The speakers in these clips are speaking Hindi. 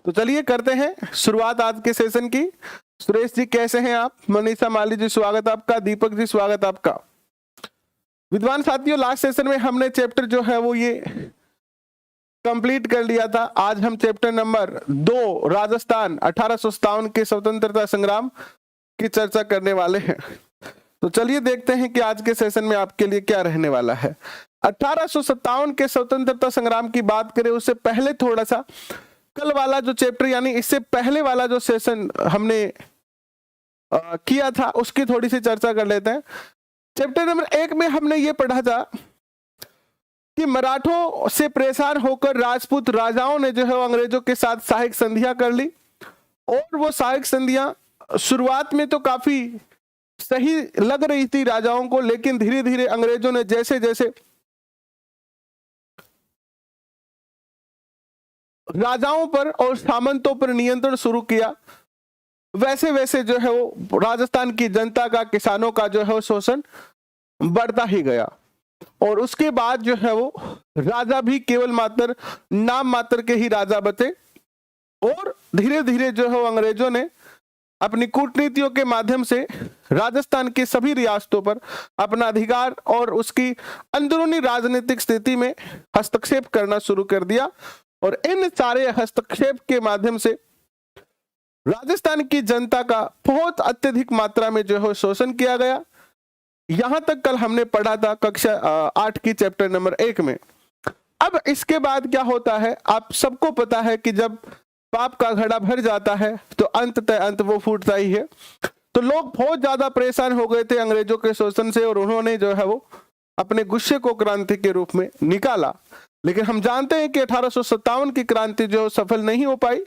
तो चलिए करते हैं शुरुआत आज के सेशन की। सुरेश जी कैसे हैं आप? मनीषा माली जी स्वागत आपका, दीपक जी स्वागत आपका। विद्वान साथियों, लास्ट सेशन में हमने चैप्टर जो है वो ये कंप्लीट कर लिया था। आज हम चैप्टर नंबर 2 राजस्थान 1857 के स्वतंत्रता संग्राम की चर्चा करने वाले हैं। तो चलिए देखते हैं कि आज के सेशन में आपके लिए क्या रहने वाला है। 1857 के स्वतंत्रता संग्राम की बात करें उससे पहले थोड़ा सा कल वाला जो चैप्टर यानी इससे पहले वाला जो सेशन हमने किया था उसकी थोड़ी सी चर्चा कर लेते हैं। चैप्टर नंबर 1 में हमने ये पढ़ा था कि मराठों से परेशान होकर राजपूत राजाओं ने जो है अंग्रेजों के साथ सहायक संधियां कर ली और वो सहायक संधियां शुरुआत में तो काफी सही लग रही थी राजाओं को, लेकिन धीरे धीरे अंग्रेजों ने जैसे जैसे राजाओं पर और सामंतों पर नियंत्रण शुरू किया वैसे वैसे जो है वो राजस्थान की जनता का, किसानों का जो है वो शोषण बढ़ता ही गया। और उसके बाद जो है वो राजा भी केवल मात्र नाम मात्र के ही राजा बचे और धीरे धीरे जो है वो अंग्रेजों ने अपनी कूटनीतियों के माध्यम से राजस्थान की सभी रियासतों पर अपना अधिकार और उसकी अंदरूनी राजनीतिक स्थिति में हस्तक्षेप करना शुरू कर दिया। और इन सारे हस्तक्षेप के माध्यम से राजस्थान की जनता का बहुत अत्यधिक मात्रा में जो है शोषण किया गया। यहां तक कल हमने पढ़ा था कक्षा 8 की चैप्टर नंबर 1 में। अब इसके बाद क्या होता है, आप सबको पता है कि जब पाप का घड़ा भर जाता है तो अंततः अंत वो फूटता ही है। तो लोग बहुत ज्यादा परेशान हो गए थे अंग्रेजों के शोषण से और उन्होंने जो है वो अपने गुस्से को क्रांति के रूप में निकाला। लेकिन हम जानते हैं कि 1857 की क्रांति जो सफल नहीं हो पाई।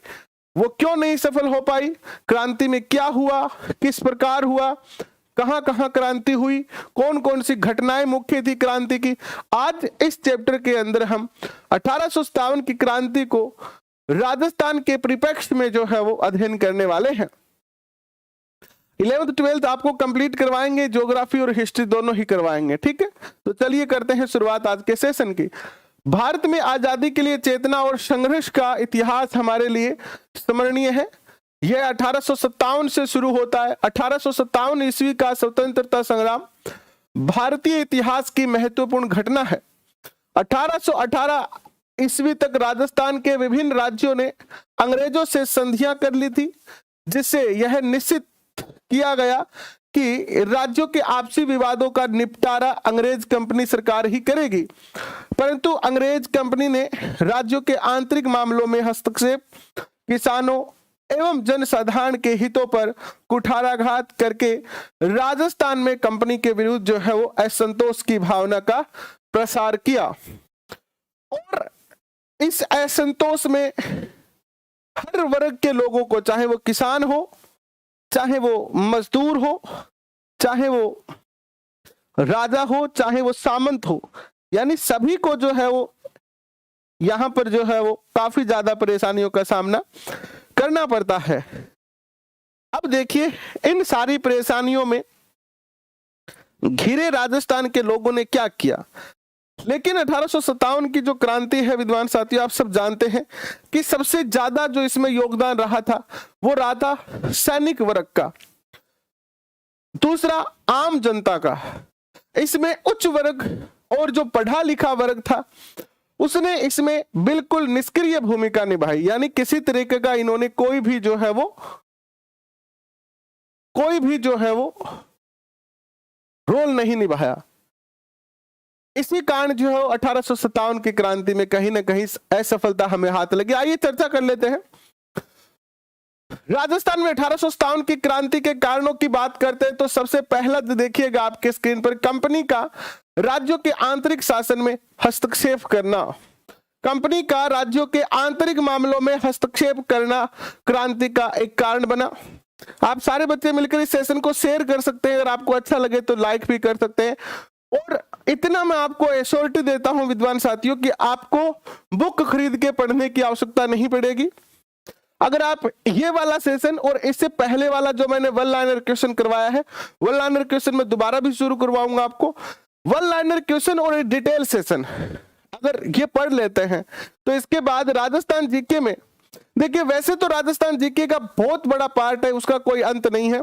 वो क्यों नहीं सफल हो पाई? क्रांति में क्या हुआ, किस प्रकार हुआ, कहां कहां क्रांति हुई, कौन कौन सी घटनाएं मुख्य थी क्रांति की, आज इस चैप्टर के अंदर हम 1857 की क्रांति को राजस्थान के परिप्रेक्ष्य में जो है वो अध्ययन करने वाले हैं। 11th 12th आपको कंप्लीट करवाएंगे, ज्योग्राफी और हिस्ट्री दोनों ही करवाएंगे, ठीक है। तो चलिए करते हैं शुरुआत आज के सेशन की। भारत में आजादी के लिए चेतना और संघर्ष का इतिहास हमारे लिए स्मरणीय है। यह 1857 से शुरू होता है। 1857 ईस्वी का स्वतंत्रता संग्राम भारतीय इतिहास की महत्वपूर्ण घटना है। 1818 ईस्वी तक राजस्थान के विभिन्न राज्यों ने अंग्रेजों से संधियां कर ली थी, जिससे यह निश्चित किया गया कि राज्यों के आपसी विवादों का निपटारा अंग्रेज कंपनी सरकार ही करेगी। परंतु अंग्रेज कंपनी ने राज्यों के आंतरिक मामलों में हस्तक्षेप, किसानों एवं जनसाधारण के हितों पर कुठाराघात करके राजस्थान में कंपनी के विरुद्ध जो है वो असंतोष की भावना का प्रसार किया। और इस असंतोष में हर वर्ग के लोगों को, चाहे वो किसान हो, चाहे वो मजदूर हो, चाहे वो राजा हो, चाहे वो सामंत हो, यानी सभी को जो है वो यहां पर जो है वो काफी ज्यादा परेशानियों का सामना करना पड़ता है। अब देखिए, इन सारी परेशानियों में घिरे राजस्थान के लोगों ने क्या किया। लेकिन 1857 की जो क्रांति है विद्वान साथियों, आप सब जानते हैं कि सबसे ज्यादा जो इसमें योगदान रहा था वो रहा था सैनिक वर्ग का, दूसरा आम जनता का। इसमें उच्च वर्ग और जो पढ़ा लिखा वर्ग था उसने इसमें बिल्कुल निष्क्रिय भूमिका निभाई, यानी किसी तरीके का इन्होंने कोई भी जो है वो रोल नहीं निभाया। इसी कारण जो है 1857 की क्रांति में कहीं ना कहीं असफलता हमें हाथ लगी। आइए चर्चा कर लेते हैं। राजस्थान में 1857 की क्रांति के कारणों की बात करते हैं तो सबसे पहला देखिएगा आपके स्क्रीन पर, कंपनी का राज्यों के आंतरिक शासन में हस्तक्षेप करना। कंपनी का राज्यों के आंतरिक मामलों में हस्तक्षेप करना क्रांति का एक कारण बना। आप सारे बच्चे मिलकर इस सेशन को शेयर कर सकते हैं, अगर आपको अच्छा लगे तो लाइक भी कर सकते हैं। और इतना मैं आपको एश्योरिटी देता हूं विद्वान साथियों कि आपको बुक खरीद के पढ़ने की आवश्यकता नहीं पड़ेगी। अगर आप ये वाला सेशन और इससे पहले वाला जो मैंने वन लाइनर क्वेश्चन करवाया है, वन लाइनर क्वेश्चन मैं दोबारा भी शुरू करवाऊंगा आपको। वन लाइनर क्वेश्चन और डिटेल सेशन अगर ये पढ़ लेते हैं तो इसके बाद राजस्थान जीके में देखिए वैसे तो राजस्थान जीके का बहुत बड़ा पार्ट है, उसका कोई अंत नहीं है,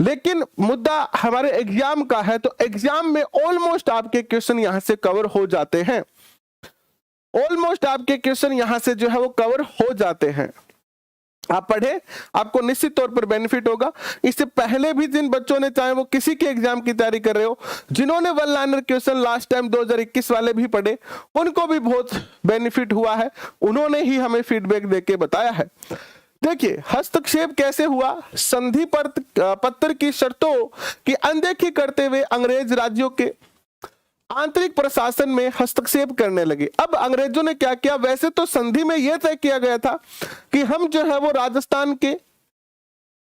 लेकिन मुद्दा हमारे एग्जाम का है, तो एग्जाम में ऑलमोस्ट आपके क्वेश्चन यहां से कवर हो जाते हैं, ऑलमोस्ट आपके क्वेश्चन यहां से जो है वो कवर हो जाते हैं। आप पढ़े, आपको निश्चित तौर पर बेनिफिट होगा। इससे पहले भी जिन बच्चों ने, चाहे वो किसी के एग्जाम की तैयारी कर रहे हो, जिन्होंने one liner question last time 2021 वाले भी पढ़े, उनको भी बहुत बेनिफिट हुआ है, उन्होंने ही हमें फीडबैक देके बताया है। देखिए हस्तक्षेप कैसे हुआ, संधि पत्र की शर्तों की अनदेखी करते हुए अंग्रेज राज्यों के आंतरिक प्रशासन में हस्तक्षेप करने लगे। अब अंग्रेजों ने क्या किया, वैसे तो संधि में यह तय किया गया था कि हम जो है वो राजस्थान के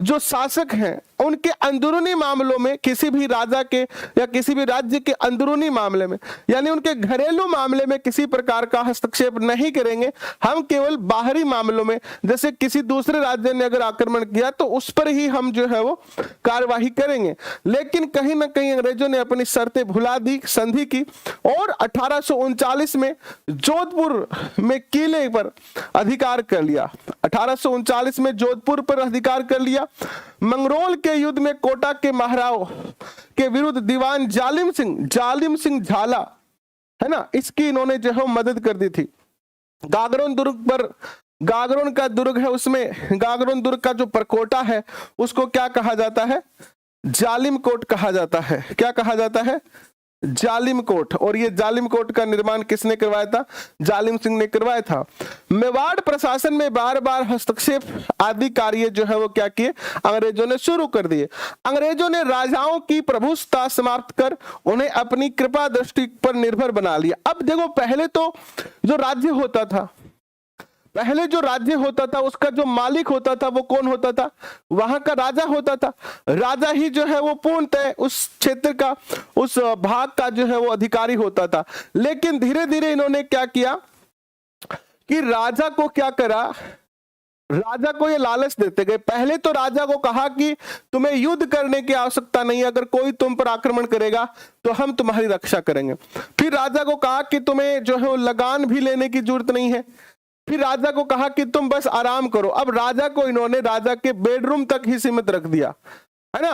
जो शासक हैं उनके अंदरूनी मामलों में, किसी भी राजा के या किसी भी राज्य के अंदरूनी मामले में, यानी उनके घरेलू मामले में किसी प्रकार का हस्तक्षेप नहीं करेंगे। हम केवल बाहरी मामलों में, जैसे किसी दूसरे राज्य ने अगर आक्रमण किया तो उस पर ही हम जो है वो कार्यवाही करेंगे। लेकिन कहीं ना कहीं अंग्रेजों ने अपनी शर्तें भुला दी, संधि की, और 1839 में जोधपुर में किले पर अधिकार कर लिया। 1839 में जोधपुर पर अधिकार कर लिया। मंगरोल के युद्ध में कोटा के महाराव के विरुद्ध दीवान जालिम सिंह झाला है ना, इसकी इन्होंने जो है मदद कर दी थी। गागरोन दुर्ग पर, गागरोन का दुर्ग है, उसमें गागरोन दुर्ग का जो परकोटा है उसको क्या कहा जाता है, जालिम कोट कहा जाता है। क्या कहा जाता है, जालिम कोट। और ये जालिम कोट का निर्माण किसने करवाया था, जालिम सिंह ने करवाया था। मेवाड़ प्रशासन में बार बार हस्तक्षेप आदि कार्य जो है वो क्या किए, अंग्रेजों ने शुरू कर दिए। अंग्रेजों ने राजाओं की प्रभुसत्ता समाप्त कर उन्हें अपनी कृपा दृष्टि पर निर्भर बना लिया। अब देखो पहले तो जो राज्य होता था, पहले जो राज्य होता था उसका जो मालिक होता था वो कौन होता था, वहां का राजा होता था। राजा ही जो है वो पूर्णतः उस क्षेत्र का, उस भाग का जो है वो अधिकारी होता था। लेकिन धीरे धीरे इन्होंने क्या किया कि राजा को क्या करा, राजा को ये लालच देते गए। पहले तो राजा को कहा कि तुम्हें युद्ध करने की आवश्यकता नहीं है, अगर कोई तुम पर आक्रमण करेगा तो हम तुम्हारी रक्षा करेंगे। फिर राजा को कहा कि तुम्हें जो है वो लगान भी लेने की जरूरत नहीं है। फिर राजा को कहा कि तुम बस आराम करो। अब राजा को इन्होंने राजा के बेडरूम तक ही सीमित रख दिया, है ना,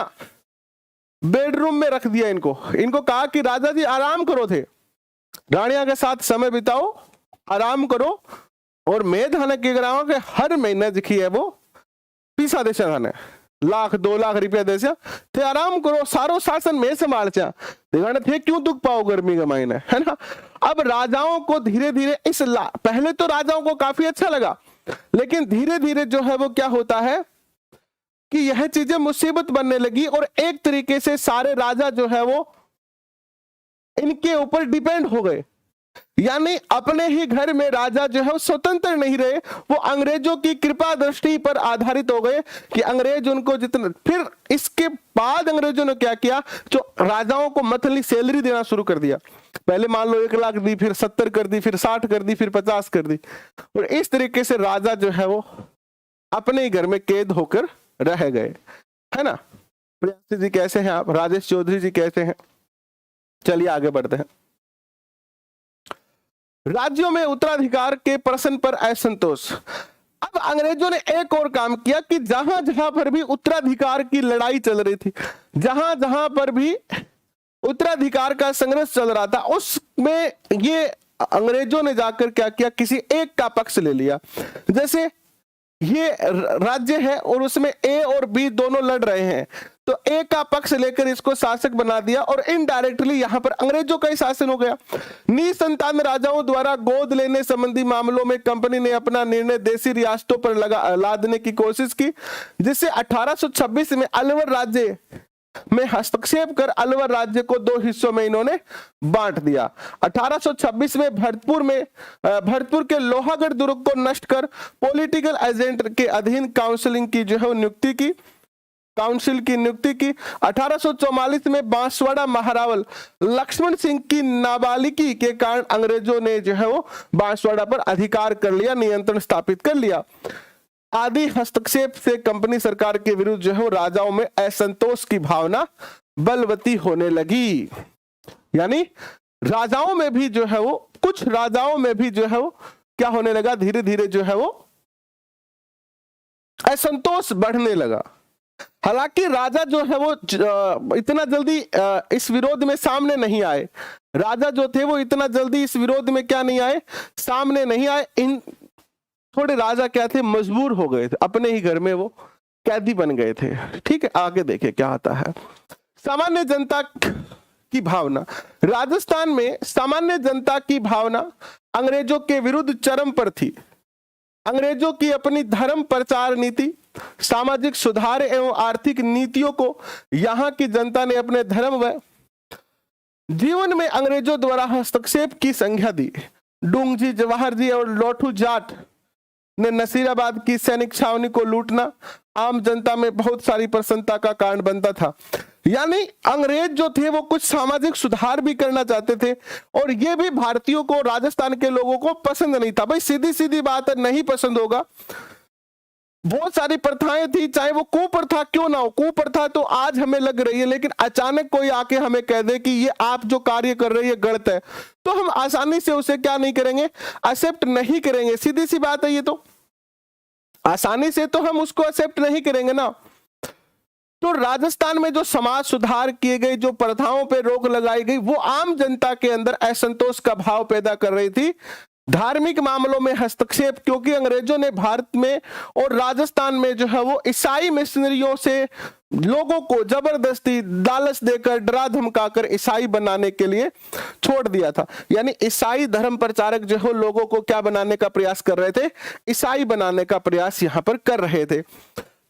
बेडरूम में रख दिया इनको कहा कि राजा जी आराम करो, थे रानिया के साथ समय बिताओ, आराम करो, और मैं धाने के ग्राम के हर महीने दिखी है वो पीसा देश धाने 1,00,000 2,00,000 रुपया देश थे, आराम करो, सारो शासन में संभाल थे, क्यों दुख पाओ गर्मी के महीने, है ना। अब राजाओं को धीरे धीरे पहले तो राजाओं को काफी अच्छा लगा, लेकिन धीरे धीरे जो है वो क्या होता है कि यह चीजें मुसीबत बनने लगी, और एक तरीके से सारे राजा जो है वो इनके ऊपर डिपेंड हो गए। यानी अपने ही घर में राजा जो है वो स्वतंत्र नहीं रहे, वो अंग्रेजों की कृपा दृष्टि पर आधारित हो गए कि अंग्रेज उनको जितना। फिर इसके बाद अंग्रेजों ने क्या किया, जो राजाओं को मंथली सैलरी देना शुरू कर दिया। पहले मान लो 1 लाख दी, फिर 70 कर दी, फिर 60 कर दी, फिर 50 कर दी, और इस तरीके से राजा जो है वो अपने ही घर में कैद होकर रह गए, है ना। प्रियांशी जी कैसे हैं आप, राजेश चौधरी जी कैसे हैं, चलिए आगे बढ़ते हैं। राज्यों में उत्तराधिकार के प्रश्न पर असंतोष। अब अंग्रेजों ने एक और काम किया कि जहां जहां पर भी उत्तराधिकार की लड़ाई चल रही थी, जहां जहां पर भी उत्तराधिकार का संघर्ष चल रहा था, उसमें ये अंग्रेजों ने जाकर क्या किया, किसी एक का पक्ष ले लिया। जैसे ये राज्य है और उसमें ए और बी दोनों लड़ रहे हैं, तो ए का पक्ष लेकर इसको शासक बना दिया, और इनडायरेक्टली यहां पर अंग्रेजों का ही शासन हो गया। निसंतान राजाओं द्वारा गोद लेने संबंधी मामलों में कंपनी ने अपना निर्णय देशी रियासतों पर लादने की कोशिश की, जिससे 1826 में अलवर राज्य में हस्तक्षेप कर अलवर राज्य को 2 हिस्सों में इन्होंने बांट दिया। 1826 में भरतपुर के लोहागढ़ दुर्ग को नष्ट कर पॉलिटिकल एजेंट के अधीन काउंसिल की नियुक्ति की। 1844 में बांसवाड़ा महारावल लक्ष्मण सिंह की नाबालिगी के कारण अंग्रेजों ने जो है वो बांसवाड़ा पर अधिकार कर लिया, नियंत्रण स्थापित कर लिया। आदि हस्तक्षेप से कंपनी सरकार के विरुद्ध जो है राजाओं में असंतोष की भावना बलवती होने लगी। यानी राजाओं में भी जो है वो, कुछ राजाओं में भी जो है वो क्या होने लगा, धीरे धीरे जो है वो असंतोष बढ़ने लगा। हालांकि राजा जो है वो इतना जल्दी इस विरोध में सामने नहीं आए। राजा जो थे वो इतना जल्दी इस विरोध में क्या नहीं आए, सामने नहीं आए। इन थोड़े राजा क्या थे, मजबूर हो गए थे, अपने ही घर में वो कैदी बन गए थे। ठीक है, आगे देखिए क्या आता है। सामान्य जनता की भावना, राजस्थान में सामान्य जनता की भावना अंग्रेजों के विरुद्ध चरम पर थी। अंग्रेजों की अपनी धर्म प्रचार नीति, सामाजिक सुधार एवं आर्थिक नीतियों को यहां की जनता ने अपने धर्म व जीवन में अंग्रेजों द्वारा हस्तक्षेप की संज्ञा दी। डूंग जी, जवाहर जी और लोठू जाट ने नसीराबाद की सैनिक छावनी को लूटना आम जनता में बहुत सारी प्रसन्नता का कारण बनता था। यानी अंग्रेज जो थे वो कुछ सामाजिक सुधार भी करना चाहते थे, और ये भी भारतीयों को, राजस्थान के लोगों को पसंद नहीं था। भाई सीधी सीधी बात है, नहीं पसंद होगा। बहुत सारी प्रथाएं थी, चाहे वो कुप्रथा क्यों ना हो, कुप्रथा तो आज हमें लग रही है, लेकिन अचानक कोई आके हमें कह दे कि ये आप जो कार्य कर रहे हैं गलत है, तो हम आसानी से उसे क्या नहीं करेंगे, एक्सेप्ट नहीं करेंगे। सीधी सी बात है, ये तो आसानी से तो हम उसको एक्सेप्ट नहीं करेंगे ना। तो राजस्थान में जो समाज सुधार किए गए, जो प्रथाओं पे रोक लगाई गई, वो आम जनता के अंदर असंतोष का भाव पैदा कर रही थी। धार्मिक मामलों में हस्तक्षेप, क्योंकि अंग्रेजों ने भारत में और राजस्थान में जो है वो ईसाई मिशनरियों से लोगों को जबरदस्ती लालच देकर, डरा धमकाकर ईसाई बनाने के लिए छोड़ दिया था। यानी ईसाई धर्म प्रचारक जो है लोगों को क्या बनाने का प्रयास कर रहे थे, ईसाई बनाने का प्रयास यहां पर कर रहे थे।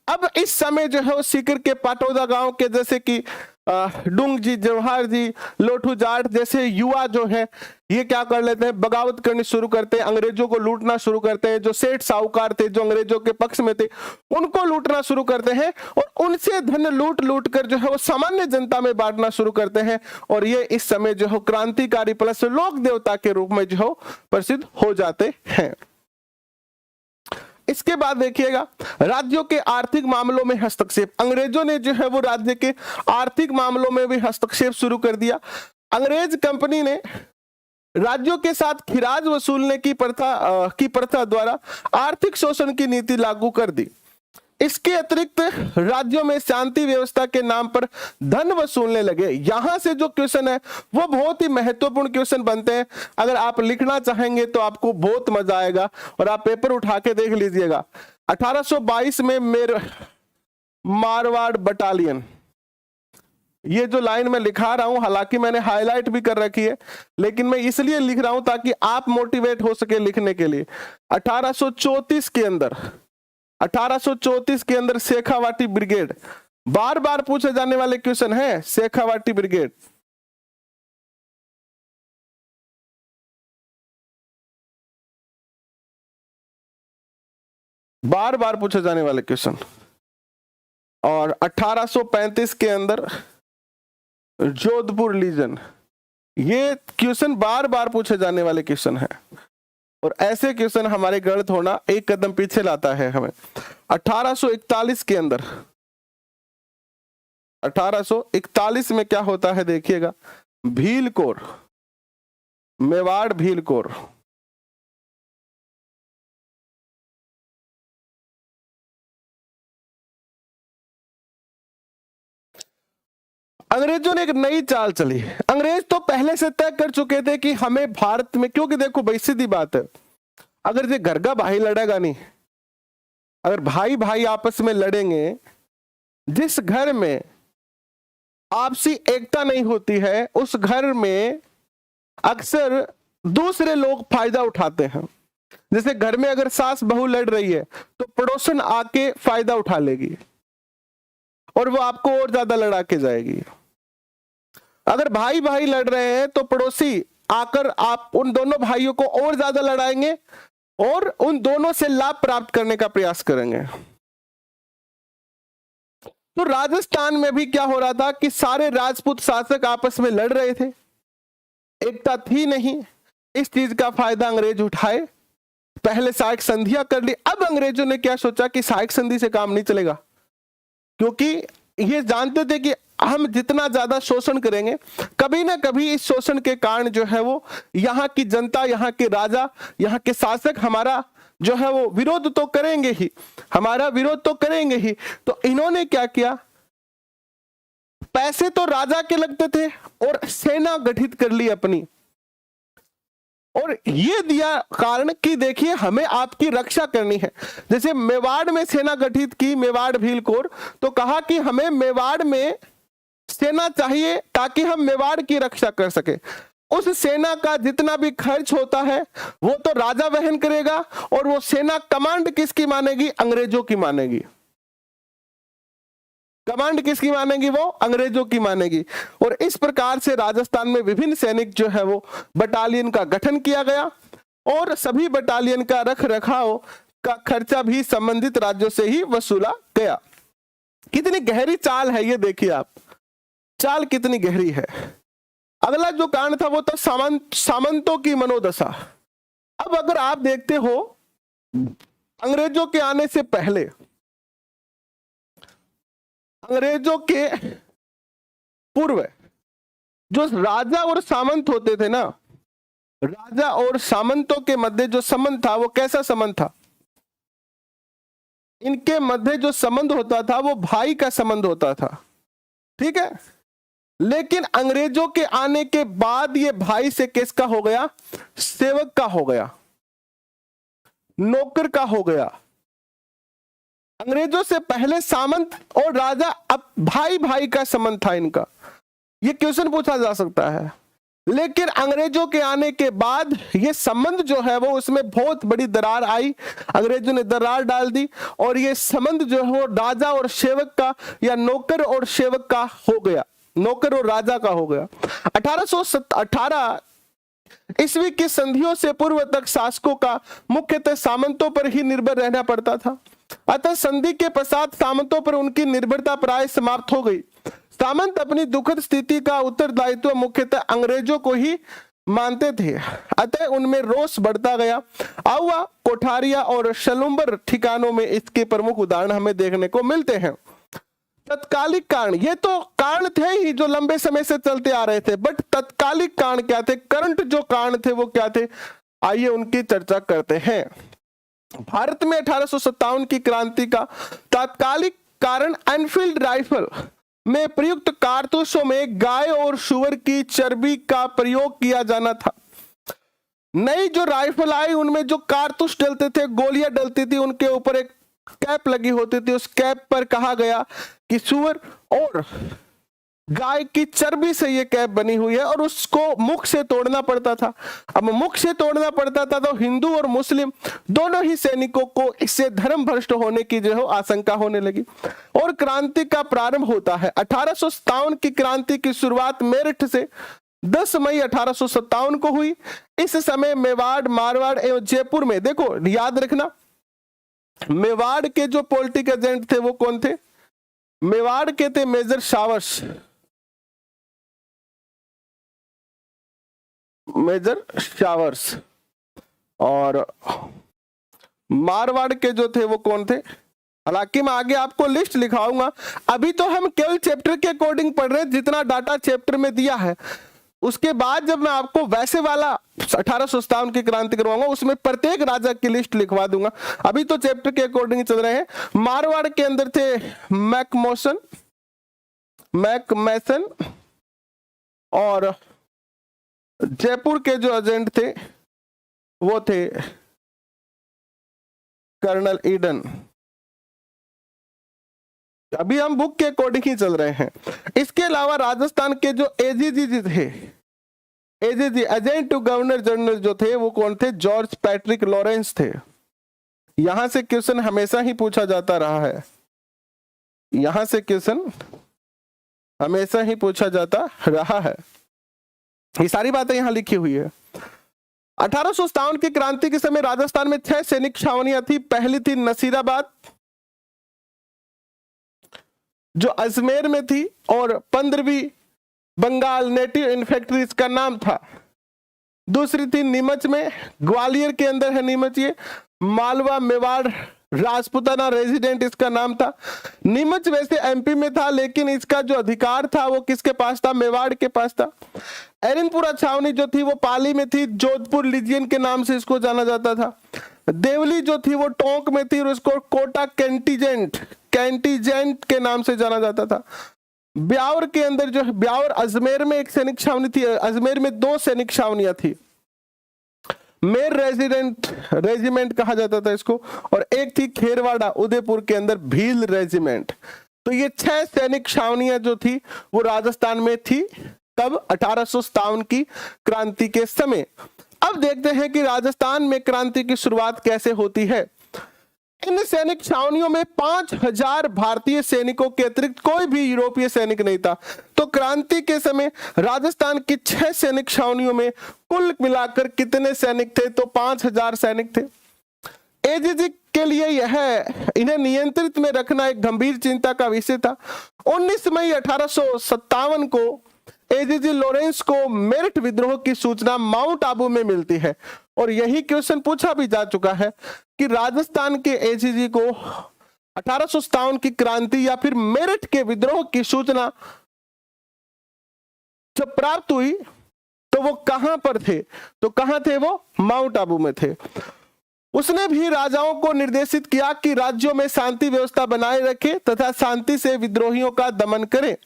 अब इस समय जो है वो सीकर के पाटौदा गांव के जैसे कि डूंग जी, जवाहर जी, लोठू जाट जैसे युवा जो है ये क्या कर लेते हैं, बगावत करनी शुरू करते हैं, अंग्रेजों को लूटना शुरू करते हैं। जो सेठ साहूकार थे, जो अंग्रेजों के पक्ष में थे, उनको लूटना शुरू करते हैं और उनसे धन लूट लूट कर जो है वो सामान्य जनता में बांटना शुरू करते हैं। और ये इस समय जो है क्रांतिकारी प्लस लोक देवता के रूप में जो है प्रसिद्ध हो जाते हैं। इसके बाद देखिएगा, राज्यों के आर्थिक मामलों में हस्तक्षेप। अंग्रेजों ने जो है वो राज्य के आर्थिक मामलों में भी हस्तक्षेप शुरू कर दिया। अंग्रेज कंपनी ने राज्यों के साथ खिराज वसूलने की प्रथा द्वारा आर्थिक शोषण की नीति लागू कर दी। इसके अतिरिक्त राज्यों में शांति व्यवस्था के नाम पर धन वसूलने लगे। यहां से जो क्वेश्चन है वो बहुत ही महत्वपूर्ण क्वेश्चन बनते हैं। अगर आप लिखना चाहेंगे तो आपको बहुत मजा आएगा, और आप पेपर उठा के देख लीजिएगा। 1822 में मारवाड़ बटालियन, ये जो लाइन मैं लिखा रहा हूं, हालांकि मैंने हाईलाइट भी कर रखी है, लेकिन मैं इसलिए लिख रहा हूं ताकि आप मोटिवेट हो सके लिखने के लिए। 1834 के अंदर शेखावाटी ब्रिगेड, बार बार पूछे जाने वाले क्वेश्चन है। शेखावाटी ब्रिगेड, बार बार पूछे जाने वाले क्वेश्चन। और 1835 के अंदर जोधपुर लीजन, ये क्वेश्चन बार बार पूछे जाने वाले क्वेश्चन है, और ऐसे क्वेश्चन हमारे गणित होना एक कदम पीछे लाता है हमें। 1841 के अंदर, 1841 में क्या होता है देखिएगा, भीलकोर, मेवाड़ भीलकोर। अंग्रेजों ने एक नई चाल चली। अंग्रेज तो पहले से तय कर चुके थे कि हमें भारत में, क्योंकि देखो भाई सीधी बात है, अगर ये घर का भाई लड़ेगा नहीं, अगर भाई भाई आपस में लड़ेंगे, जिस घर में आपसी एकता नहीं होती है उस घर में अक्सर दूसरे लोग फायदा उठाते हैं। जैसे घर में अगर सास बहू लड़ रही है तो पड़ोसन आके फायदा उठा लेगी और वो आपको और ज्यादा लड़ा के जाएगी। अगर भाई भाई लड़ रहे हैं तो पड़ोसी आकर आप उन दोनों भाइयों को और ज्यादा लड़ाएंगे और उन दोनों से लाभ प्राप्त करने का प्रयास करेंगे। तो राजस्थान में भी क्या हो रहा था कि सारे राजपूत शासक आपस में लड़ रहे थे, एकता थी नहीं। इस चीज का फायदा अंग्रेज उठाए, पहले सहायक संधियां कर ली। अब अंग्रेजों ने क्या सोचा कि सहायक संधि से काम नहीं चलेगा, क्योंकि ये जानते थे कि हम जितना ज्यादा शोषण करेंगे, कभी ना कभी इस शोषण के कारण जो है वो यहाँ की जनता, यहाँ के राजा, यहाँ के शासक हमारा जो है वो विरोध तो करेंगे ही, हमारा विरोध तो करेंगे ही। तो इन्होंने क्या किया, पैसे तो राजा के लगते थे और सेना गठित कर ली अपनी, और ये दिया कारण कि देखिए हमें आपकी रक्षा करनी है। जैसे मेवाड़ में सेना गठित की, मेवाड़ भीलकोर, तो कहा कि हमें मेवाड़ में सेना चाहिए ताकि हम मेवाड़ की रक्षा कर सके। उस सेना का जितना भी खर्च होता है वो तो राजा वहन करेगा, और वो सेना कमांड किसकी मानेगी, अंग्रेजों की मानेगी। कमांड किसकी मानेगी, वो अंग्रेजों की मानेगी। और इस प्रकार से राजस्थान में विभिन्न सैनिक जो है वो बटालियन का गठन किया गया, और सभी बटालियन का रख रखाव का खर्चा भी संबंधित राज्यों से ही वसूला गया। कितनी गहरी चाल है ये देखिए आप, चाल कितनी गहरी है। अगला जो कारण था वो था सामंतों की मनोदशा। अब अगर आप देखते हो अंग्रेजों के आने से पहले, अंग्रेजों के पूर्व जो राजा और सामंत होते थे ना, राजा और सामंतों के मध्य जो संबंध था वो कैसा संबंध था, इनके मध्य जो संबंध होता था वो भाई का संबंध होता था, ठीक है। लेकिन अंग्रेजों के आने के बाद ये भाई से किसका हो गया, सेवक का हो गया, नौकर का हो गया। अंग्रेजों से पहले सामंत और राजा, अब भाई भाई का संबंध था इनका, ये क्वेश्चन पूछा जा सकता है। लेकिन अंग्रेजों के आने के बाद ये संबंध जो है वो उसमें बहुत बड़ी दरार आई, अंग्रेजों ने दरार डाल दी, और ये संबंध जो है वो राजा और सेवक का या नौकर और सेवक का हो गया, नौकर और राजा का हो गया। 1818 ईस्वी की संधियों से पूर्व तक शासकों का मुख्यतः सामंतों पर ही निर्भर रहना पड़ता था। अतः संधि के पश्चात सामंतों पर उनकी निर्भरता प्राय समाप्त हो गई। सामंत अपनी दुखद स्थिति का उत्तरदायित्व मुख्यतः अंग्रेजों को ही मानते थे, अतः उनमें रोष बढ़ता गया। आउवा, कोठारिया और शलुम्बर ठिकानों में इसके प्रमुख उदाहरण हमें देखने को मिलते हैं। तत्कालिक कारण, ये तो कारण थे ही जो लंबे समय से चलते आ रहे थे, बट तत्कालिक कारण क्या थे, करंट जो कारण थे वो क्या थे, आइए उनकी चर्चा करते हैं। भारत में 1857 की क्रांति का तात्कालिक कारण एनफील्ड राइफल में प्रयुक्त कारतूसों में गाय और सुअर की चर्बी का प्रयोग किया जाना था। नई जो राइफल आई उनमें जो कारतूस डलते थे, गोलियां डलती थी, उनके ऊपर एक कैप लगी होती थी, उस कैप पर कहा गया कि सुअर और गाय की चर्बी से ये कैप बनी हुई है, और उसको मुख से तोड़ना पड़ता था। अब मुख से तोड़ना पड़ता था तो हिंदू और मुस्लिम दोनों ही सैनिकों को इससे धर्म भ्रष्ट होने की जो है आशंका होने लगी, और क्रांति का प्रारंभ होता है। 1857 की क्रांति की शुरुआत मेरठ से 10 मई 1857 को हुई। इस समय मेवाड़, मारवाड़ एवं जयपुर में, देखो याद रखना, मेवाड़ के जो पॉलिटिकल एजेंट थे वो कौन थे, मेवाड़ के थे मेजर शावर्स, मेजर शावर्स, और मारवाड़ के जो थे वो कौन थे, हालांकि मैं आगे आपको लिस्ट लिखाऊंगा, अभी तो हम केवल चैप्टर के अकॉर्डिंग पढ़ रहे हैं, जितना डाटा चैप्टर में दिया है। उसके बाद जब मैं आपको वैसे वाला 1857 की क्रांति करवाऊंगा उसमें प्रत्येक राजा की लिस्ट लिखवा दूंगा, अभी तो चैप्टर के अकॉर्डिंग चल रहे हैं। मारवाड़ के अंदर थे मैकमैसन, और जयपुर के जो एजेंट थे वो थे कर्नल ईडन। अभी हम बुक के अकॉर्डिंग ही चल रहे हैं। इसके अलावा राजस्थान के जो एजीजी थे, AGG agent to governor general जो थे वो कौन थे, जॉर्ज पैट्रिक लॉरेंस थे। यहां से क्वेश्चन हमेशा ही पूछा जाता रहा है, यहां से क्वेश्चन हमेशा ही पूछा जाता रहा है, ये सारी बातें यहां लिखी हुई है। 1857 की क्रांति के समय राजस्थान में 6 सैनिक छावनियां थी। पहली थी नसीराबाद जो अजमेर में थी, और 15वीं बंगाल नेटिव इन्फेंट्री इसका नाम था। दूसरी थी नीमच में, ग्वालियर के अंदर है नीमच, ये मालवा मेवाड़ राजपुताना रेजिडेंट इसका नाम था। नीमच वैसे एमपी में था, लेकिन इसका जो अधिकार था वो किसके पास था, मेवाड़ के पास था। एरनपुरा छावनी जो थी वो पाली में थी, जोधपुर लीजियन के नाम से इसको जाना जाता था। देवली जो थी वो टोंक में थी और उसको कोटा कैंटीजेंट के नाम से जाना जाता था। ब्यावर के अंदर जो है, ब्यावर अजमेर में एक सैनिक छावनी थी, अजमेर में 2 सैनिक छावनियां थी, मेर रेजिमेंट कहा जाता था इसको, और एक थी खेरवाड़ा उदयपुर के अंदर भील रेजिमेंट। तो ये 6 सैनिक छावनियां जो थी वो राजस्थान में थी तब 1857 की क्रांति के समय। अब देखते हैं कि राजस्थान में क्रांति की शुरुआत कैसे होती है। इन सैनिक छावनियों में 5000 भारतीय सैनिकों के अतिरिक्त कोई भी यूरोपीय सैनिक नहीं था। तो क्रांति के समय राजस्थान की 6 सैनिक छावनियों में कुल मिलाकर कितने सैनिक थे? तो 5000 सैनिक थे। एजीजी के लिए यह इन्हें नियंत्रित में रखना एक गंभीर चिंता का विषय था। 19 मई 1857 को एजीजी लॉरेंस को मेरठ विद्रोह की सूचना माउंट आबू में मिलती है, और यही क्वेश्चन पूछा भी जा चुका है कि राजस्थान के एजीजी को 1857 की क्रांति या फिर मेरठ के विद्रोह की सूचना जब प्राप्त हुई तो वो कहां पर थे? तो कहां थे वो? माउंट आबू में थे। उसने भी राजाओं को निर्देशित किया कि राज्यों में शांति व्यवस्था बनाए रखे तथा शांति से विद्रोहियों का दमन करें।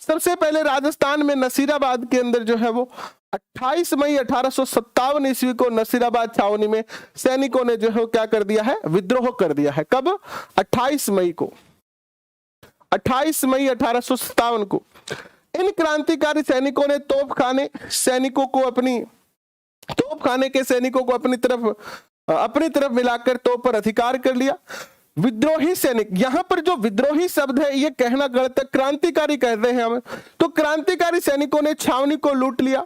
सबसे पहले राजस्थान में नसीराबाद के अंदर जो है वो 28 मई 1857 ईस्वी को नसीराबाद छावनी में सैनिकों ने जो है क्या कर दिया है? विद्रोह कर दिया है। कब? 28 मई को, 28 मई 1857 को। इन क्रांतिकारी सैनिकों ने तोपखाने के सैनिकों को अपनी तरफ मिलाकर तोप पर अधिकार कर लिया। विद्रोही सैनिक, यहां पर जो विद्रोही शब्द है ये कहना गलत है, क्रांतिकारी कहते हैं हम। तो क्रांतिकारी सैनिकों ने छावनी को लूट लिया।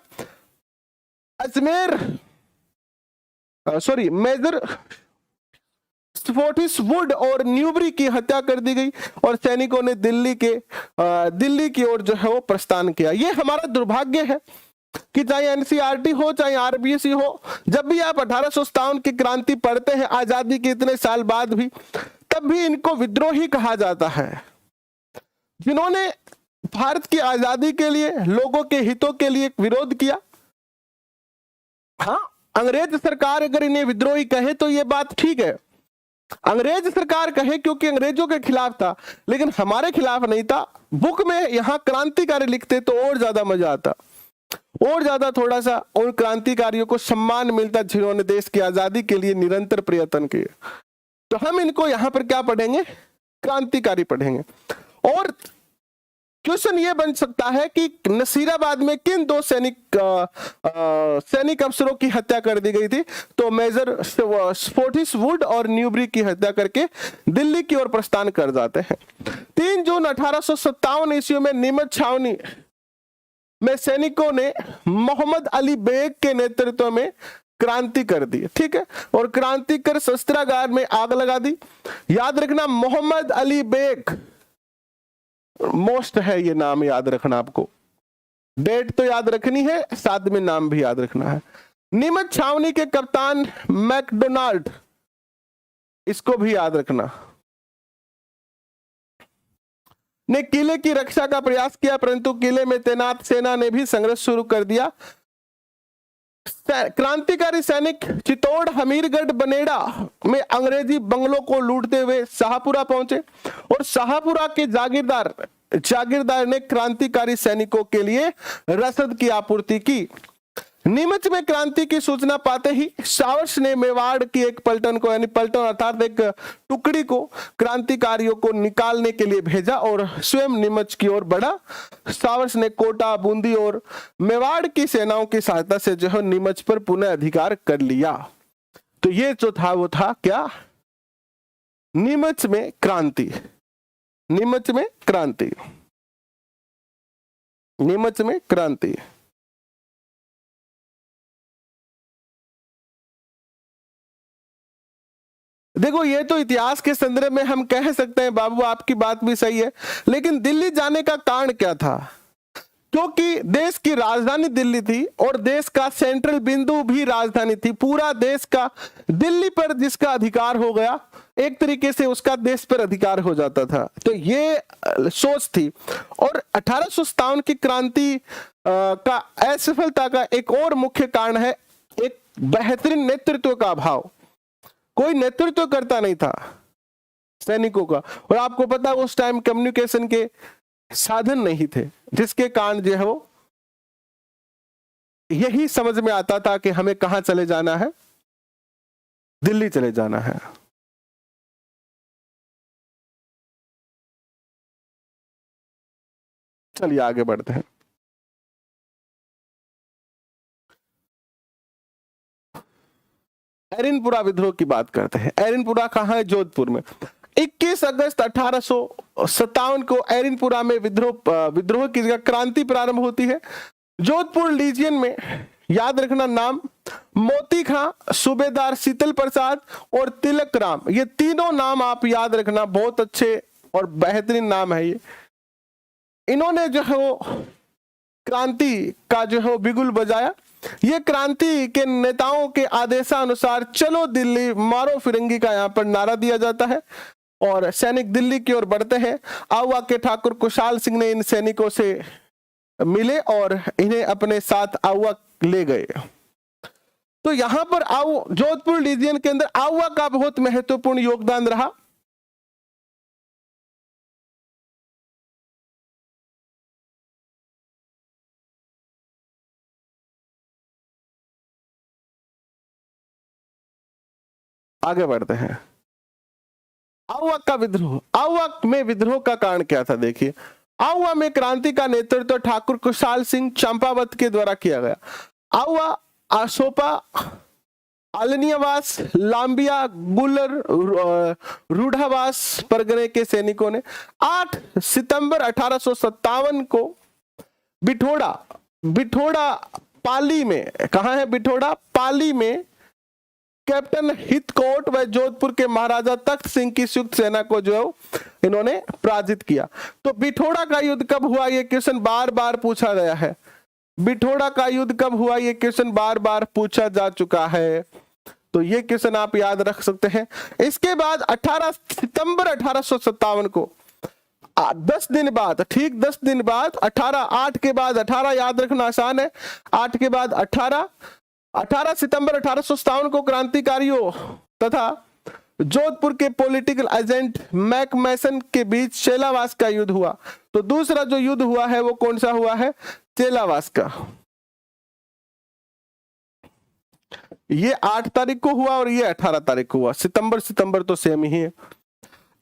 मेजर स्फोर्टिसवुड और न्यूबरी की हत्या कर दी गई और सैनिकों ने दिल्ली की ओर जो है वो प्रस्थान किया। ये हमारा दुर्भाग्य है कि चाहे एनसीईआरटी हो चाहे आरबीएसई हो, जब भी आप 1857 की क्रांति पढ़ते हैं आजादी के इतने साल बाद भी, तब भी इनको विद्रोही कहा जाता है। जिन्होंने भारत की आजादी के लिए, लोगों के हितों के लिए विरोध किया। हाँ, अंग्रेज सरकार अगर इन्हें विद्रोही कहे तो ये बात ठीक है, अंग्रेज सरकार कहे क्योंकि अंग्रेजों के खिलाफ था, लेकिन हमारे खिलाफ नहीं था। बुक में यहां क्रांतिकारी लिखते तो और ज्यादा मजा आता, और ज्यादा थोड़ा सा उन क्रांतिकारियों को सम्मान मिलता जिन्होंने देश की आजादी के लिए निरंतर प्रयत्न किए। तो हम इनको यहां पर क्या पढ़ेंगे? क्रांतिकारी पढ़ेंगे। और क्वेश्चन ये बन सकता है कि नसीराबाद में किन 2 सैनिक अफसरों की हत्या कर दी गई थी? तो मेजर स्फोर्टिसवुड और न्यूबरी की हत्या करके दिल्ली की ओर प्रस्थान कर जाते हैं। 3 जून 1857 ईस्वी में नीमच छावनी में सैनिकों ने मोहम्मद अली बेग के नेतृत्व में क्रांति कर दी, ठीक है, और क्रांति कर शस्त्रागार में आग लगा दी। याद रखना मोहम्मद अली बेग मोस्ट है, ये नाम याद रखना, आपको डेट तो याद रखनी है, साथ में नाम भी याद रखना है। नीमच छावनी के कप्तान मैकडोनाल्ड, इसको भी याद रखना, ने किले की रक्षा का प्रयास किया, परंतु किले में तैनात सेना ने भी संघर्ष शुरू कर दिया। क्रांतिकारी सैनिक चित्तौड़, हमीरगढ़, बनेड़ा में अंग्रेजी बंगलों को लूटते हुए शाहपुरा पहुंचे और शाहपुरा के जागीरदार ने क्रांतिकारी सैनिकों के लिए रसद की आपूर्ति की। नीमच में क्रांति की सूचना पाते ही सावर्स ने मेवाड़ की एक पलटन को, यानी पलटन अर्थात एक टुकड़ी को क्रांतिकारियों को निकालने के लिए भेजा और स्वयं नीमच की ओर बढ़ा। सावर्स ने कोटा, बूंदी और मेवाड़ की सेनाओं की सहायता से जो है नीमच पर पुनः अधिकार कर लिया। तो ये जो था वो था क्या? नीमच में क्रांति। नीमच में क्रांति, नीमच में क्रांति। देखो, ये तो इतिहास के संदर्भ में हम कह सकते हैं बाबू आपकी बात भी सही है, लेकिन दिल्ली जाने का कारण क्या था? क्योंकि देश की राजधानी दिल्ली थी और देश का सेंट्रल बिंदु भी राजधानी थी। पूरा देश का दिल्ली पर जिसका अधिकार हो गया, एक तरीके से उसका देश पर अधिकार हो जाता था। तो ये सोच थी। और 1857 की क्रांति का असफलता का एक और मुख्य कारण है एक बेहतरीन नेतृत्व का अभाव। कोई नेतृत्व करता नहीं था सैनिकों का। और आपको पता उस टाइम कम्युनिकेशन के साधन नहीं थे, जिसके कारण जो है वो यही समझ में आता था कि हमें कहां चले जाना है, दिल्ली चले जाना है। चलिए आगे बढ़ते हैं। एरिनपुरा विद्रोह की बात करते हैं। एरिनपुरा कहां है? जोधपुर में। 21 अगस्त 1857 को एरिनपुरा में विद्रोह की जगह क्रांति प्रारंभ होती है। जोधपुर लीजियन में, याद रखना नाम, मोती खां, सूबेदार शीतल प्रसाद और तिलक राम, ये तीनों नाम आप याद रखना, बहुत अच्छे और बेहतरीन नाम है ये। इन्होंने जो है वो क्रांति का जो है वो बिगुल बजाया। ये क्रांति के नेताओं के आदेशानुसार चलो दिल्ली मारो फिरंगी का यहाँ पर नारा दिया जाता है और सैनिक दिल्ली की ओर बढ़ते हैं। आउवा के ठाकुर कुशाल सिंह ने इन सैनिकों से मिले और इन्हें अपने साथ आउवा ले गए। तो यहां पर जोधपुर लीजियन के अंदर आउवा का बहुत महत्वपूर्ण योगदान रहा। आगे बढ़ते हैं। आउवा का विद्रोह। आउवा में विद्रोह का कारण क्या था? देखिए, आउवा में क्रांति का नेतृत्व ठाकुर कुशाल सिंह चंपावत के द्वारा किया गया। आउवा, आसोपा, आलनियावास, लांबिया, गुलर, रूढ़ावास परगने के सैनिकों ने 8 सितंबर 1857 को बिठोड़ा पाली में, कहां है बिठोड़ा? पाली में कैप्टन हितकोट व जोधपुर के महाराजा तख्त सिंह की संयुक्त सेना को जो इन्होंने पराजित किया। तो बिठोड़ा का युद्ध कब हुआ? ये क्वेश्चन बार बार पूछा गया है। बिठोड़ा का युद्ध कब हुआ? ये क्वेश्चन बार बार पूछा जा चुका है, तो ये क्वेश्चन आप याद रख सकते हैं। इसके बाद 18 सितंबर 1857 को 10 दिन बाद, ठीक 10 दिन बाद, 8 के बाद 18 याद रखना आसान है, 8 के बाद 18 सितंबर 1857 को क्रांतिकारियों तथा जोधपुर के पॉलिटिकल एजेंट मैकमेसन के बीच चेलावास का युद्ध हुआ। तो दूसरा जो युद्ध हुआ है वो कौन सा हुआ है? चेलावास का। ये 8 तारीख को हुआ और ये 18 तारीख को हुआ। सितंबर तो सेम ही है।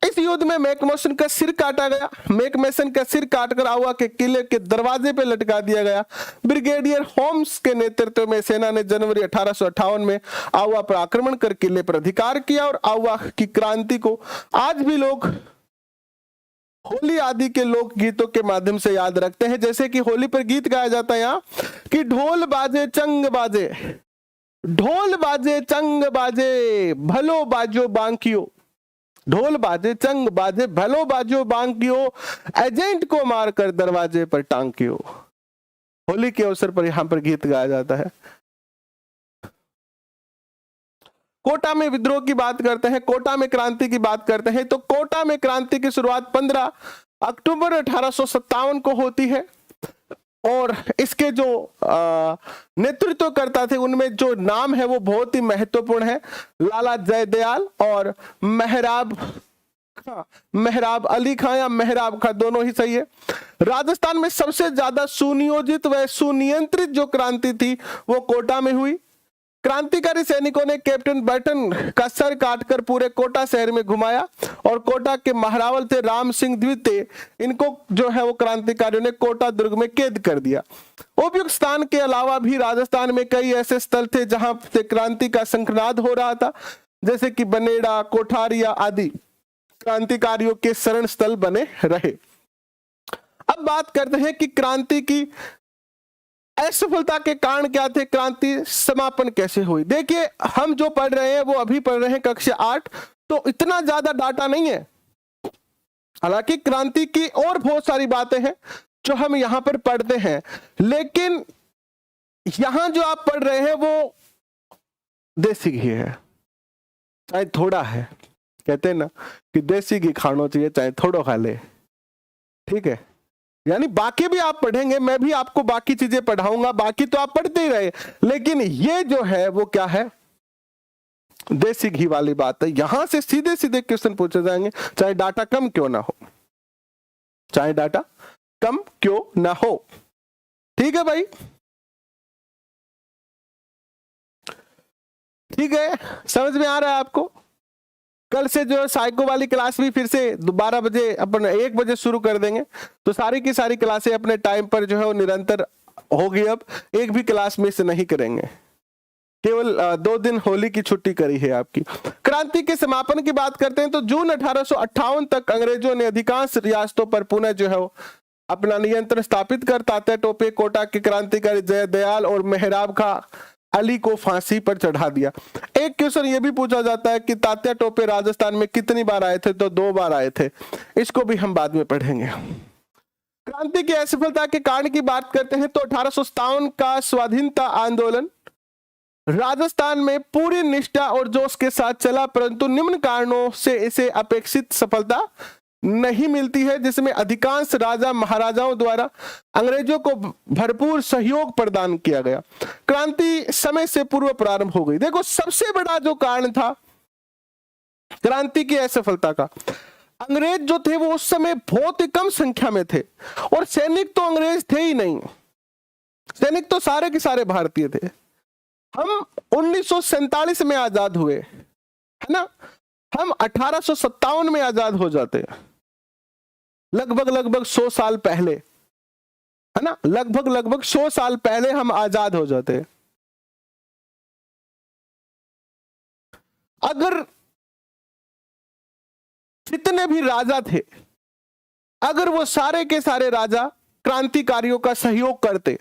इस युद्ध में मैकमेसन का सिर काटा गया। मैकमेसन का सिर काटकर आउवा के किले के दरवाजे पे लटका दिया गया। ब्रिगेडियर होम्स के नेतृत्व में सेना ने जनवरी 1858 में आउवा पर आक्रमण कर किले पर अधिकार किया और आउवा की क्रांति को आज भी लोग होली आदि के लोक गीतों के माध्यम से याद रखते हैं। जैसे कि होली पर गीत गाया जाता है यहाँ कि ढोल बाजे चंग बाजे, ढोल बाजे चंग बाजे, भलो बाजो बांकियो, ढोल बाजे चंग बाजे, भलो बाजो बांकियो, एजेंट को मारकर दरवाजे पर टांकियो। होली के अवसर पर यहां पर गीत गाया जाता है। कोटा में विद्रोह की बात करते हैं, कोटा में क्रांति की बात करते हैं। तो कोटा में क्रांति की शुरुआत 15 अक्टूबर 1857 को होती है और इसके जो नेतृत्व करता थे उनमें जो नाम है वो बहुत ही महत्वपूर्ण है। लाला जयदयाल और मेहराब अली खां या मेहराब खां, दोनों ही सही है। राजस्थान में सबसे ज्यादा सुनियोजित व सुनियंत्रित जो क्रांति थी वो कोटा में हुई। क्रांतिकारी सैनिकों ने कैप्टन बर्टन का सर काटकर पूरे कोटा शहर में घुमाया और कोटा के महारावल थे राम सिंह द्वितीय, इनको जो है वो क्रांतिकारियों ने कोटा दुर्ग में कैद कर दिया। उपयुक्त स्थान के अलावा भी राजस्थान में कई ऐसे स्थल थे जहां से क्रांति का शंखनाद हो रहा था, जैसे कि बनेड़ा, कोठारिया आदि क्रांतिकारियों के शरण स्थल बने रहे। अब बात करते हैं कि क्रांति की असफलता के कारण क्या थे, क्रांति समापन कैसे हुई। देखिए, हम जो पढ़ रहे हैं वो अभी पढ़ रहे हैं कक्षा 8, तो इतना ज्यादा डाटा नहीं है। हालांकि क्रांति की और बहुत सारी बातें हैं जो हम यहां पर पढ़ते हैं, लेकिन यहां जो आप पढ़ रहे हैं वो देसी घी है, चाहे थोड़ा है। कहते हैं ना कि देसी घी खाना चाहिए चाहे थोड़ा खा ले, ठीक है। यानी बाकी भी आप पढ़ेंगे, मैं भी आपको बाकी चीजें पढ़ाऊंगा, बाकी तो आप पढ़ते ही रहे, लेकिन ये जो है वो क्या है, देसी घी वाली बात है, यहां से सीधे सीधे क्वेश्चन पूछे जाएंगे, चाहे डाटा कम क्यों ना हो, चाहे डाटा कम क्यों ना हो। ठीक है भाई, ठीक है, समझ में आ रहा है आपको। कल से जो साइको वाली क्लास भी फिर से 12 बजे अपन 1 बजे शुरू कर देंगे, तो सारी की सारी क्लासें अपने टाइम पर जो है वो निरंतर होगी। अब एक भी क्लास मिस नहीं करेंगे, केवल 2 दिन होली की छुट्टी करी है आपकी। क्रांति के समापन की बात करते हैं तो जून 1858 तक अंग्रेजों ने अधिकांश रियासतों पर पुनः जो है वो अपना नियंत्रण स्थापित कर तात्या टोपे, कोटा के क्रांतिकारी जयदयाल और मेहराब खां अली को फांसी पर चढ़ा दिया। एक क्वेश्चन ये भी पूछा जाता है कि तात्या टोपे राजस्थान में कितनी बार आए थे, तो 2 बार आए थे, इसको भी हम बाद में पढ़ेंगे। क्रांति की असफलता के कारण की बात करते हैं तो 1857 का स्वाधीनता आंदोलन राजस्थान में पूरी निष्ठा और जोश के साथ चला, परंतु निम्न कारणों से इसे अपेक्षित सफलता नहीं मिलती है, जिसमें अधिकांश राजा महाराजाओं द्वारा अंग्रेजों को भरपूर सहयोग प्रदान किया गया। क्रांति समय से पूर्व प्रारंभ हो गई। देखो, सबसे बड़ा जो कारण था क्रांति की असफलता का, अंग्रेज जो थे वो उस समय बहुत ही कम संख्या में थे, और सैनिक तो अंग्रेज थे ही नहीं, सैनिक तो सारे के सारे भारतीय थे। हम 1947 में आजाद हुए, है ना, हम 1857 में आजाद हो जाते, लगभग 100 साल पहले, है ना, लगभग 100 साल पहले हम आजाद हो जाते। अगर जितने भी राजा थे, अगर वो सारे के सारे राजा क्रांतिकारियों का सहयोग करते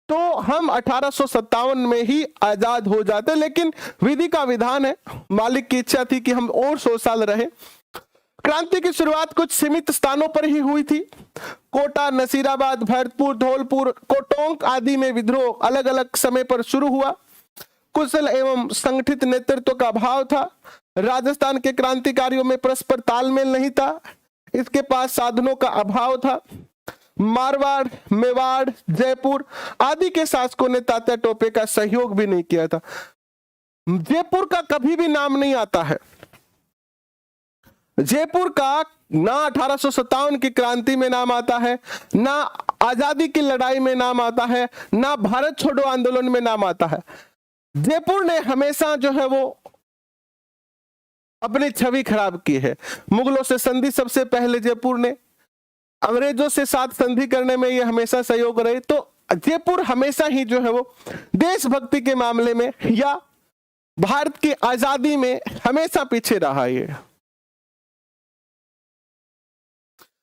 तो हम 1857 में ही आजाद हो जाते, लेकिन विधि का विधान है, मालिक की इच्छा थी कि हम और 100 साल रहे। क्रांति की शुरुआत कुछ सीमित स्थानों पर ही हुई थी। कोटा, नसीराबाद, भरतपुर, धौलपुर, कोटोंक आदि में विद्रोह अलग अलग समय पर शुरू हुआ। कुशल एवं संगठित नेतृत्व का अभाव था। राजस्थान के क्रांतिकारियों में परस्पर तालमेल नहीं था, इसके पास साधनों का अभाव था। मारवाड़, मेवाड़, जयपुर आदि के शासकों ने तात्या टोपे का सहयोग भी नहीं किया था। जयपुर का कभी भी नाम नहीं आता है। जयपुर का ना 1857 की क्रांति में नाम आता है, ना आजादी की लड़ाई में नाम आता है, ना भारत छोड़ो आंदोलन में नाम आता है। जयपुर ने हमेशा जो है वो अपनी छवि खराब की है। मुगलों से संधि सबसे पहले जयपुर ने, अंग्रेजों से साथ संधि करने में ये हमेशा सहयोग रहे। तो जयपुर हमेशा ही जो है वो देशभक्ति के मामले में या भारत की आजादी में हमेशा पीछे रहा। ये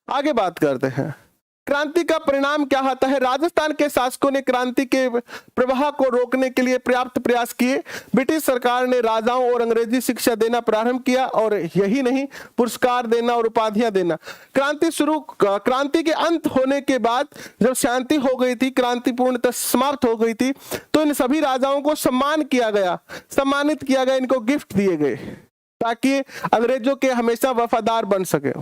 आगे बात करते हैं, क्रांति का परिणाम क्या आता है। राजस्थान के शासकों ने क्रांति के प्रवाह को रोकने के लिए पर्याप्त प्रयास किए। ब्रिटिश सरकार ने राजाओं और अंग्रेजी शिक्षा देना प्रारंभ किया, और यही नहीं, पुरस्कार देना और उपाधियां देना। क्रांति के अंत होने के बाद जब शांति हो गई थी, क्रांति पूर्णतः समाप्त हो गई थी, तो इन सभी राजाओं को सम्मानित किया गया, इनको गिफ्ट दिए गए ताकि अंग्रेजों के हमेशा वफादार बन सके।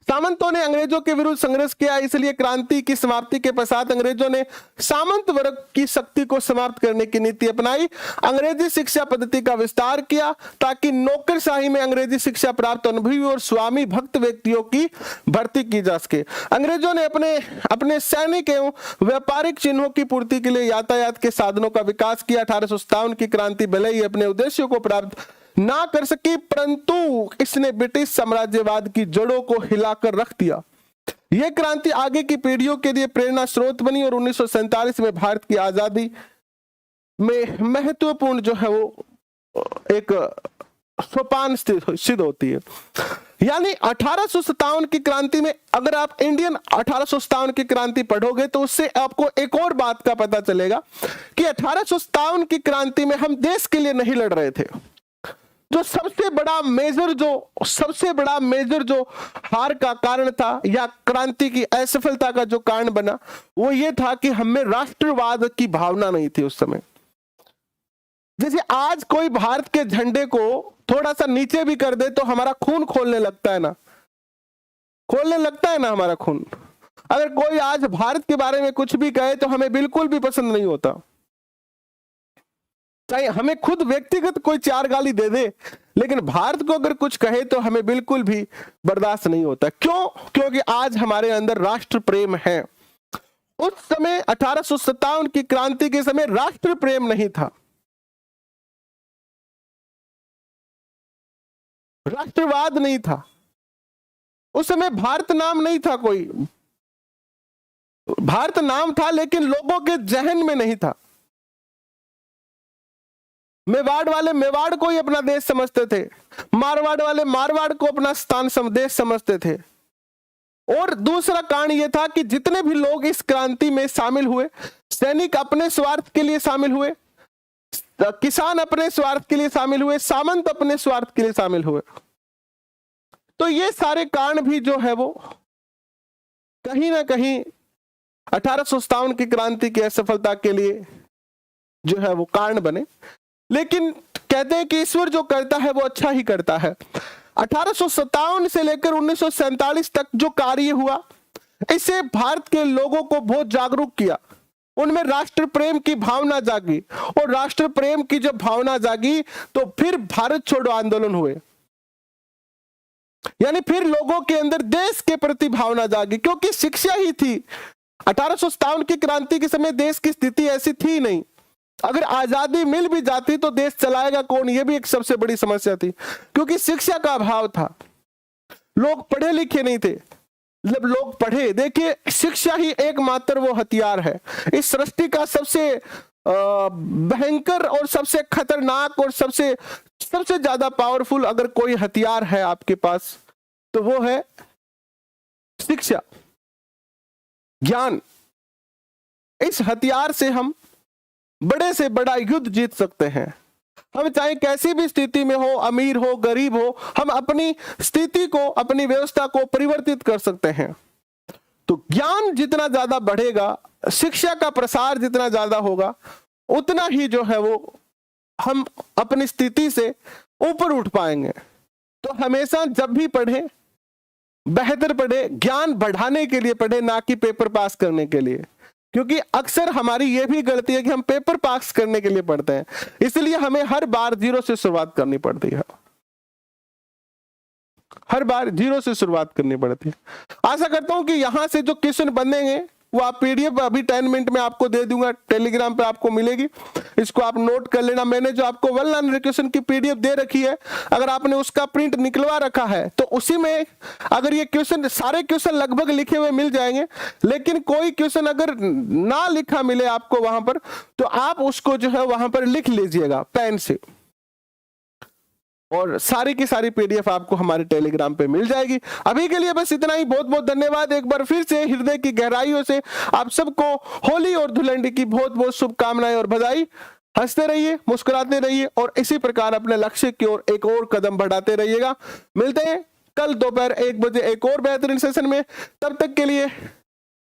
सामंतों ने अंग्रेजों के विरुद्ध संघर्ष किया, इसलिए क्रांति की समाप्ति के पश्चात अंग्रेजों ने सामंत वर्ग की शक्ति को समाप्त करने की नीति अपनाई। अंग्रेजी शिक्षा पद्धति का विस्तार किया ताकि नौकरशाही में अंग्रेजी शिक्षा प्राप्त अनुभवी और स्वामी भक्त व्यक्तियों की भर्ती की जा सके। अंग्रेजों ने अपने सैनिक एवं व्यापारिक चिन्हों की पूर्ति के लिए यातायात के साधनों का विकास किया। 1857 की क्रांति भले ही अपने उद्देश्यों को प्राप्त ना कर सकी, परंतु इसने ब्रिटिश साम्राज्यवाद की जड़ों को हिलाकर रख दिया। यह क्रांति आगे की पीढ़ियों के लिए प्रेरणा स्रोत बनी और 1947 में भारत की आजादी में महत्वपूर्ण जो है वो एक सोपान सिद्ध होती है। यानी 1857 की क्रांति में अगर आप इंडियन 1857 की क्रांति पढ़ोगे तो उससे आपको एक और बात का पता चलेगा कि 1857 की क्रांति में हम देश के लिए नहीं लड़ रहे थे। जो सबसे बड़ा मेजर जो हार का कारण था या क्रांति की असफलता का जो कारण बना, वो ये था कि हमें राष्ट्रवाद की भावना नहीं थी उस समय। जैसे आज कोई भारत के झंडे को थोड़ा सा नीचे भी कर दे तो हमारा खून खोलने लगता है ना हमारा खून। अगर कोई आज भारत के बारे में कुछ भी कहे तो हमें बिल्कुल भी पसंद नहीं होता, चाहे हमें खुद व्यक्तिगत कोई 4 गाली दे दे, लेकिन भारत को अगर कुछ कहे तो हमें बिल्कुल भी बर्दाश्त नहीं होता। क्यों? क्योंकि आज हमारे अंदर राष्ट्र प्रेम है। उस समय 1857 की क्रांति के समय राष्ट्र प्रेम नहीं था, राष्ट्रवाद नहीं था, उस समय भारत नाम नहीं था, कोई भारत नाम था लेकिन लोगों के जहन में नहीं था। मेवाड़ वाले मेवाड़ को ही अपना देश समझते थे, मारवाड़ वाले मारवाड़ को अपना देश समझते थे। और दूसरा कारण यह था कि जितने भी लोग इस क्रांति में शामिल हुए, सैनिक अपने स्वार्थ के लिए शामिल हुए, किसान अपने स्वार्थ के लिए शामिल हुए, सामंत अपने स्वार्थ के लिए शामिल हुए। तो ये सारे कारण भी जो है वो कहीं ना कहीं 1857 की क्रांति की असफलता के लिए जो है वो कारण बने। लेकिन कहते हैं कि ईश्वर जो करता है वो अच्छा ही करता है। 1857 से लेकर 1947 तक जो कार्य हुआ, इससे भारत के लोगों को बहुत जागरूक किया, उनमें राष्ट्र प्रेम की भावना जागी, और राष्ट्र प्रेम की जब भावना जागी तो फिर भारत छोड़ो आंदोलन हुए, यानी फिर लोगों के अंदर देश के प्रति भावना जागी, क्योंकि शिक्षा ही थी। 1857 की क्रांति के समय देश की स्थिति ऐसी थी नहीं, अगर आजादी मिल भी जाती तो देश चलाएगा कौन, यह भी एक सबसे बड़ी समस्या थी, क्योंकि शिक्षा का अभाव था, लोग पढ़े लिखे नहीं थे। जब लोग पढ़े, देखिए शिक्षा ही एकमात्र वो हथियार है, इस सृष्टि का सबसे भयंकर और सबसे खतरनाक और सबसे ज्यादा पावरफुल अगर कोई हथियार है आपके पास तो वो है शिक्षा, ज्ञान। इस हथियार से हम बड़े से बड़ा युद्ध जीत सकते हैं। हम चाहे कैसी भी स्थिति में हो, अमीर हो गरीब हो, हम अपनी स्थिति को, अपनी व्यवस्था को परिवर्तित कर सकते हैं। तो ज्ञान जितना ज्यादा बढ़ेगा, शिक्षा का प्रसार जितना ज्यादा होगा, उतना ही जो है वो हम अपनी स्थिति से ऊपर उठ पाएंगे। तो हमेशा जब भी पढ़े, बेहतर पढ़े, ज्ञान बढ़ाने के लिए पढ़े, ना कि पेपर पास करने के लिए। क्योंकि अक्सर हमारी यह भी गलती है कि हम पेपर पास करने के लिए पढ़ते हैं, इसलिए हमें हर बार 0 से शुरुआत करनी पड़ती है, हर बार 0 से शुरुआत करनी पड़ती है। आशा करता हूं कि यहां से जो क्वेश्चन बनेंगे वो आप पीडीएफ अभी 10 मिनट में आपको दे दूंगा, टेलीग्राम पे आपको मिलेगी, इसको आप नोट कर लेना। मैंने जो आपको 1 लाइन क्वेश्चन की पीडीएफ दे रखी है, अगर आपने उसका प्रिंट निकलवा रखा है तो उसी में अगर ये क्वेश्चन, सारे क्वेश्चन लगभग लिखे हुए मिल जाएंगे, लेकिन कोई क्वेश्चन अगर ना लिखा मिले आपको वहां पर, तो आप उसको जो है वहां पर लिख लीजिएगा पेन से, और सारी की सारी पीडीएफ आपको हमारे टेलीग्राम पे मिल जाएगी। अभी के लिए बस इतना ही। बहुत बहुत धन्यवाद। एक बार फिर से हृदय की गहराइयों से आप सबको होली और धुलंडी की बहुत बहुत शुभकामनाएं और बधाई। हंसते रहिए, मुस्कुराते रहिए और इसी प्रकार अपने लक्ष्य की ओर एक और कदम बढ़ाते रहिएगा। मिलते हैं कल दोपहर 1 बजे एक और बेहतरीन सेशन में। तब तक के लिए